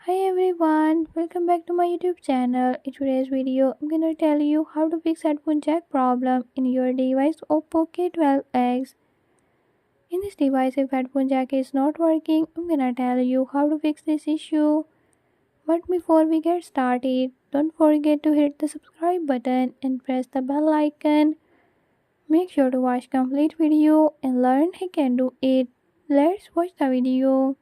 Hi everyone, welcome back to my YouTube channel. In today's video, I'm gonna tell you how to fix headphone jack problem in your device Oppo K12x. In this device, if headphone jack is not working, I'm gonna tell you how to fix this issue. But before we get started, don't forget to hit the subscribe button and press the bell icon. Make sure to watch complete video and learn how can do it. Let's watch the video.